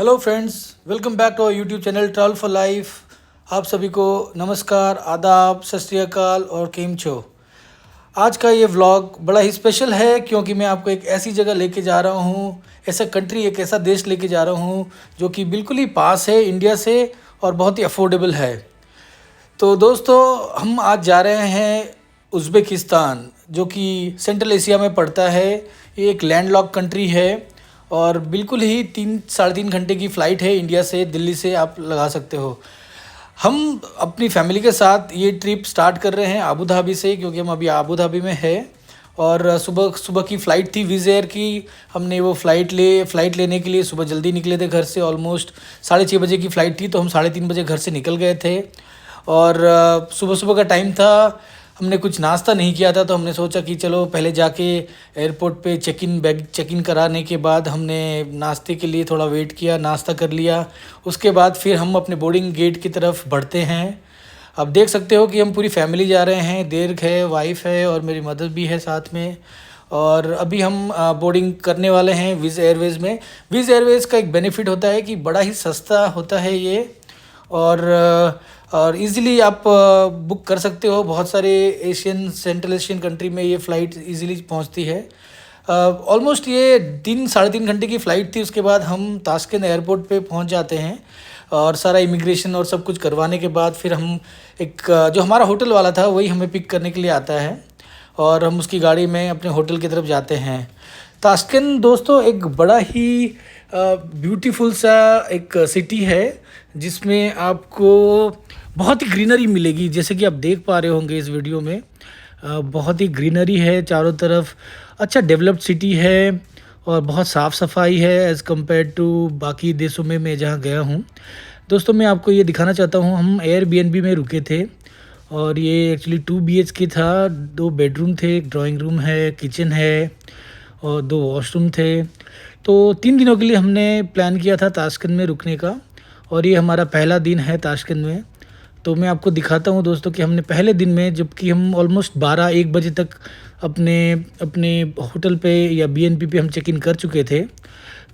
Hello friends, welcome back to our YouTube channel travel for life. आप सभी को नमस्कार, आदाब, सत श्री अकाल और केम छो। आज का ये व्लॉग बड़ा ही स्पेशल है क्योंकि मैं आपको एक ऐसी जगह लेके जा रहा हूँ, ऐसा कंट्री, एक ऐसा देश लेके जा रहा हूँ जो कि बिल्कुल ही पास है इंडिया से और बहुत ही अफोर्डेबल है। तो दोस्तों, हम आज जा रहे हैं उज़्बेकिस्तान, जो कि सेंट्रल एशिया में पड़ता है। ये एक लैंडलॉक कंट्री है और बिल्कुल ही 3-3.5 घंटे की फ़्लाइट है इंडिया से, दिल्ली से आप लगा सकते हो। हम अपनी फैमिली के साथ ये ट्रिप स्टार्ट कर रहे हैं आबू धाबी से, क्योंकि हम अभी आबू धाबी में है। और सुबह सुबह की फ़्लाइट थी विज़ एयर की। हमने वो फ़्लाइट लेने के लिए सुबह जल्दी निकले थे घर से। ऑलमोस्ट 6:30 बजे की फ़्लाइट थी, तो हम 3:30 बजे घर से निकल गए थे। और सुबह सुबह का टाइम था, हमने कुछ नाश्ता नहीं किया था, तो हमने सोचा कि चलो पहले जाके एयरपोर्ट पे बैग चेक इन कराने के बाद हमने नाश्ते के लिए थोड़ा वेट किया, नाश्ता कर लिया। उसके बाद फिर हम अपने बोर्डिंग गेट की तरफ बढ़ते हैं। अब देख सकते हो कि हम पूरी फैमिली जा रहे हैं, देर है, वाइफ है और मेरी मदर भी है साथ में। और अभी हम बोर्डिंग करने वाले हैं विज़ एयरवेज़ में। विज़ एयरवेज़ का एक बेनिफिट होता है कि बड़ा ही सस्ता होता है ये, और इजीली आप बुक कर सकते हो। बहुत सारे सेंट्रल एशियन कंट्री में ये फ़्लाइट इजीली पहुंचती है। ऑलमोस्ट ये 3-3.5 घंटे की फ़्लाइट थी। उसके बाद हम ताशकंद एयरपोर्ट पे पहुंच जाते हैं और सारा इमिग्रेशन और सब कुछ करवाने के बाद फिर हम जो हमारा होटल वाला था वही हमें पिक करने के लिए आता है और हम उसकी गाड़ी में अपने होटल की तरफ जाते हैं। ताशकंद दोस्तों एक बड़ा ही ब्यूटीफुल सा एक सिटी है, जिसमें आपको बहुत ही ग्रीनरी मिलेगी। जैसे कि आप देख पा रहे होंगे इस वीडियो में, बहुत ही ग्रीनरी है चारों तरफ। अच्छा डेवलप्ड सिटी है और बहुत साफ़ सफाई है एज़ कम्पेयर टू बाकी देशों में मैं जहाँ गया हूँ। दोस्तों, मैं आपको ये दिखाना चाहता हूँ, हम एयरबीएनबी में रुके थे और ये एक्चुअली 2 BHK था। 2 बेडरूम थे, एक ड्राइंग रूम है, किचन है और 2 वॉशरूम थे। तो 3 दिनों के लिए हमने प्लान किया था ताशकंद में रुकने का और ये हमारा पहला दिन है ताशकंद में। तो मैं आपको दिखाता हूँ दोस्तों कि हमने पहले दिन में, जबकि हम ऑलमोस्ट 12-1 बजे तक अपने अपने होटल पे या बीएनबी पे हम चेक इन कर चुके थे।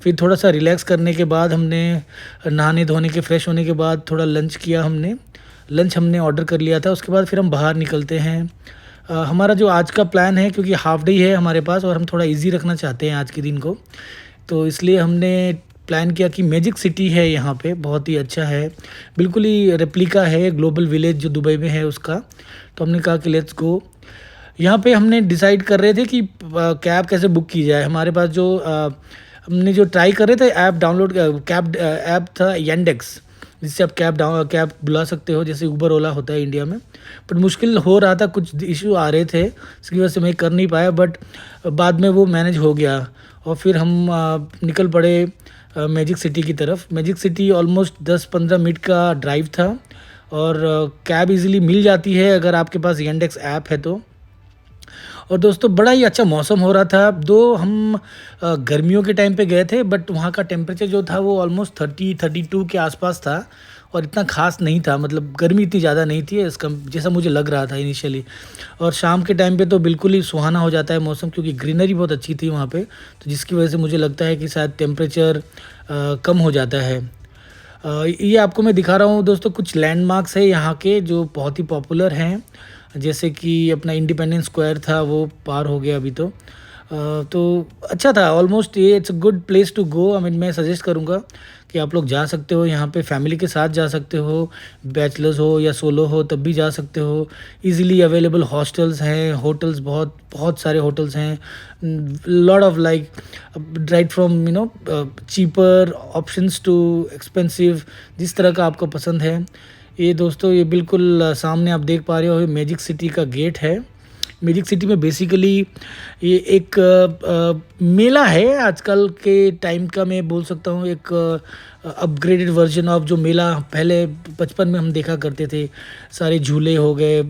फिर थोड़ा सा रिलैक्स करने के बाद हमने नहाने धोने के फ्रेश होने के बाद थोड़ा लंच किया। लंच हमने ऑर्डर कर लिया था। उसके बाद फिर हम बाहर निकलते हैं। हमारा जो आज का प्लान है, क्योंकि हाफ डे है हमारे पास और हम थोड़ा इजी रखना चाहते हैं आज के दिन को, तो इसलिए हमने प्लान किया कि मैजिक सिटी है यहाँ पे, बहुत ही अच्छा है, बिल्कुल ही रेप्लिका है ग्लोबल विलेज जो दुबई में है उसका। तो हमने कहा कि लेट्स गो। यहाँ पे हमने डिसाइड कर रहे थे कि कैब कैसे बुक की जाए। हमारे पास हमने जो ट्राई कर रहे थे ऐप डाउनलोड, कैब ऐप था येंडेक्स, जिससे आप कैब बुला सकते हो, जैसे उबर ओला होता है इंडिया में। बट मुश्किल हो रहा था, कुछ इशू आ रहे थे, इसकी वजह से मैं कर नहीं पाया, बट बाद में वो मैनेज हो गया और फिर हम निकल पड़े मैजिक सिटी की तरफ। मैजिक सिटी ऑलमोस्ट 10-15 मिनट का ड्राइव था और कैब इजीली मिल जाती है अगर आपके पास येंडेक्स ऐप है तो। और दोस्तों बड़ा ही अच्छा मौसम हो रहा था। हम गर्मियों के टाइम पे गए थे, बट वहाँ का टेम्परेचर जो था वो ऑलमोस्ट 30-32 के आसपास था और इतना खास नहीं था, मतलब गर्मी इतनी ज़्यादा नहीं थी इसका, जैसा मुझे लग रहा था इनिशियली। और शाम के टाइम पे तो बिल्कुल ही सुहाना हो जाता है मौसम, क्योंकि ग्रीनरी बहुत अच्छी थी वहाँ पे, तो जिसकी वजह से मुझे लगता है कि शायद टेम्परेचर कम हो जाता है। ये आपको मैं दिखा रहा हूँ दोस्तों, कुछ लैंडमार्क्स है यहाँ के जो बहुत ही पॉपुलर हैं। जैसे कि अपना इंडिपेंडेंस स्क्वायर था, वो पार हो गया अभी तो अच्छा था ऑलमोस्ट। ये it's a good place to go. मैं सजेस्ट करूँगा कि आप लोग जा सकते हो यहाँ पे, फैमिली के साथ जा सकते हो, बैचलर्स हो या सोलो हो तब भी जा सकते हो। इजीली अवेलेबल हॉस्टल्स हैं, होटल्स बहुत बहुत सारे होटल्स हैं, lot of like right from cheaper options too expensive, जिस तरह का आपको पसंद है। ये दोस्तों, ये बिल्कुल सामने आप देख पा रहे हो, मैजिक सिटी का गेट है। मैजिक सिटी में बेसिकली ये एक मेला है आजकल के टाइम का, मैं बोल सकता हूँ एक अपग्रेडेड वर्जन ऑफ जो मेला पहले बचपन में हम देखा करते थे। सारे झूले हो गए,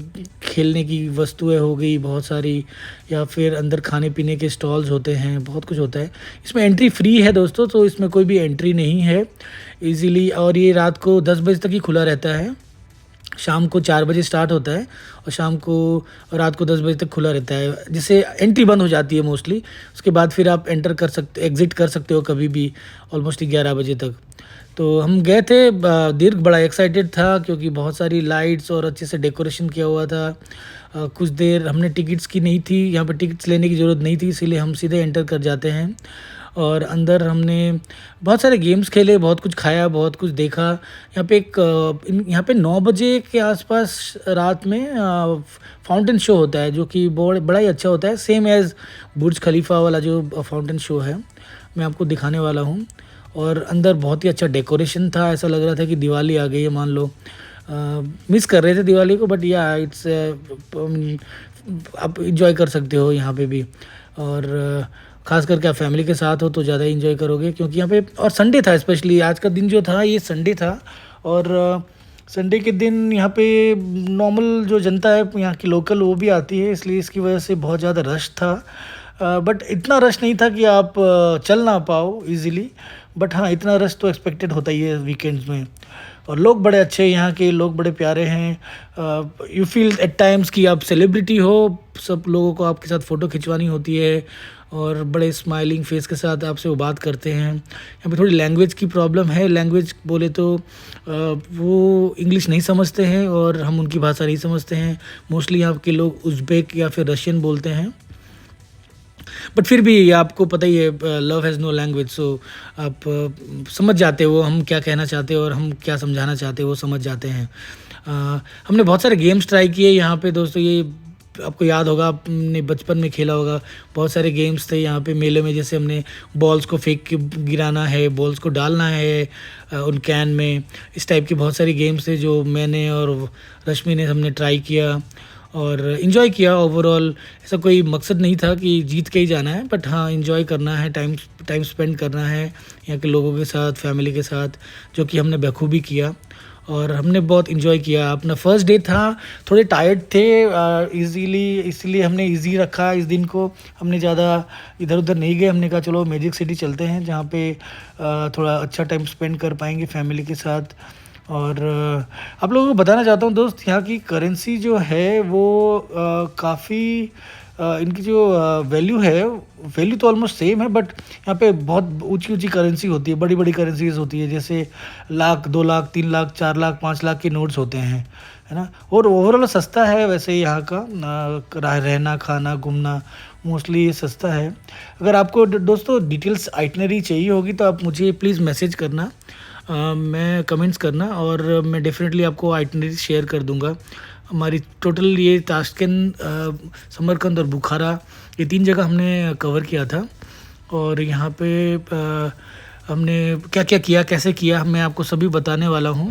खेलने की वस्तुएं हो गई बहुत सारी, या फिर अंदर खाने पीने के स्टॉल्स होते हैं, बहुत कुछ होता है। इसमें एंट्री फ्री है दोस्तों, तो इसमें कोई भी एंट्री नहीं है इजीली, और ये रात को 10 बजे तक ही खुला रहता है। शाम को 4 बजे स्टार्ट होता है और शाम को रात को 10 बजे तक खुला रहता है, जिससे एंट्री बंद हो जाती है मोस्टली। उसके बाद फिर आप एग्ज़िट कर सकते हो कभी भी, ऑलमोस्ट 11 बजे तक। तो हम गए थे, दीर्घ बड़ा एक्साइटेड था क्योंकि बहुत सारी लाइट्स और अच्छे से डेकोरेशन किया हुआ था। कुछ देर हमने टिकट्स की नहीं थी, यहाँ पे टिकट्स लेने की ज़रूरत नहीं थी, इसीलिए हम सीधे एंटर कर जाते हैं। और अंदर हमने बहुत सारे गेम्स खेले, बहुत कुछ खाया, बहुत कुछ देखा। यहाँ पे 9 बजे के आसपास रात में फाउंटेन शो होता है, जो कि बड़ा ही अच्छा होता है, सेम एज़ बुर्ज खलीफा वाला जो फाउंटेन शो है, मैं आपको दिखाने वाला हूँ। और अंदर बहुत ही अच्छा डेकोरेशन था, ऐसा लग रहा था कि दिवाली आ गई है मान लो। मिस कर रहे थे दिवाली को, बट या इट्स आप इंजॉय कर सकते हो यहाँ पे भी। और ख़ास करके आप फैमिली के साथ हो तो ज़्यादा इंजॉय करोगे, क्योंकि यहाँ पे और संडे था, स्पेशली आज का दिन जो था ये संडे था। और संडे के दिन यहाँ पे नॉर्मल जो जनता है यहाँ की लोकल वो भी आती है, इसलिए इसकी वजह से बहुत ज़्यादा रश था। बट इतना रश नहीं था कि आप चल ना पाओ इजीली, बट हाँ इतना रश तो एक्सपेक्टेड होता ही है वीकेंड्स में। और लोग बड़े अच्छे हैं, यहाँ के लोग बड़े प्यारे हैं। यू फील एट टाइम्स कि आप सेलिब्रिटी हो, सब लोगों को आपके साथ फ़ोटो खिंचवानी होती है और बड़े स्माइलिंग फेस के साथ आपसे वो बात करते हैं। यहाँ पे थोड़ी लैंग्वेज की प्रॉब्लम है, लैंग्वेज बोले तो वो इंग्लिश नहीं समझते हैं और हम उनकी भाषा नहीं समझते हैं। मोस्टली यहाँ के लोग उज़्बेक या फिर रशियन बोलते हैं, बट फिर भी आपको पता ही है लव हैज़ नो लैंग्वेज, सो आप समझ जाते हो हम क्या कहना चाहते हैं और हम क्या समझाना चाहते हैं, वो समझ जाते हैं। हमने बहुत सारे गेम्स ट्राई किए यहाँ पे दोस्तों, ये आपको याद होगा, आपने बचपन में खेला होगा। बहुत सारे गेम्स थे यहाँ पे मेले में, जैसे हमने बॉल्स को फेंक के गिराना है, बॉल्स को डालना है उन कैन में, इस टाइप के बहुत सारे गेम्स थे जो मैंने और रश्मि ने हमने ट्राई किया और इन्जॉय किया। ओवरऑल ऐसा कोई मकसद नहीं था कि जीत के ही जाना है, बट हाँ इन्जॉय करना है, टाइम स्पेंड करना है यहाँ के लोगों के साथ, फैमिली के साथ, जो कि हमने बखूबी किया और हमने बहुत इन्जॉय किया। अपना फर्स्ट डे था, थोड़े टायर्ड थे इजीली, इसलिए हमने इजी रखा इस दिन को। हमने ज़्यादा इधर उधर नहीं गए, हमने कहा चलो मैजिक सिटी चलते हैं, जहाँ पे थोड़ा अच्छा टाइम स्पेंड कर पाएंगे फैमिली के साथ। और आप लोगों को बताना चाहता हूँ दोस्त, यहाँ की करेंसी जो है वो काफ़ी इनकी जो वैल्यू है, वैल्यू तो ऑलमोस्ट सेम है, बट यहाँ पे बहुत ऊंची ऊंची करेंसी होती है, बड़ी बड़ी करेंसीज होती है, जैसे लाख, 2 लाख, 3 लाख, 4 लाख, 5 लाख के नोट्स होते हैं, है ना। और ओवरऑल सस्ता है वैसे यहाँ का रहना, खाना, घूमना मोस्टली ये सस्ता है। अगर आपको दोस्तों डिटेल्स आइटनरी चाहिए होगी तो आप मुझे प्लीज़ मैसेज करना, मैं कमेंट्स करना और मैं डेफिनेटली आपको आइटनरी शेयर कर दूंगा। हमारी टोटल ये ताशकंद, समरकंद और बुखारा, ये 3 जगह हमने कवर किया था। और यहाँ पे हमने क्या क्या किया, कैसे किया, मैं आपको सभी बताने वाला हूँ।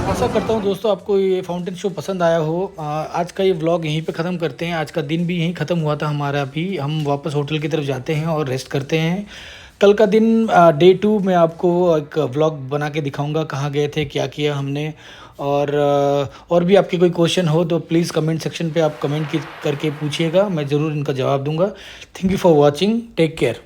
आशा करता हूँ दोस्तों आपको ये फाउंटेन शो पसंद आया हो। आज का ये व्लॉग यहीं पे ख़त्म करते हैं। आज का दिन भी यहीं ख़त्म हुआ था हमारा भी। हम वापस होटल की तरफ जाते हैं और रेस्ट करते हैं। कल का दिन डे 2 मैं आपको एक व्लॉग बना के दिखाऊंगा, कहाँ गए थे, क्या किया हमने। और भी आपके कोई क्वेश्चन हो तो प्लीज़ कमेंट सेक्शन पे आप कमेंट करके पूछिएगा, मैं ज़रूर इनका जवाब दूंगा। Thank you for watching, take care.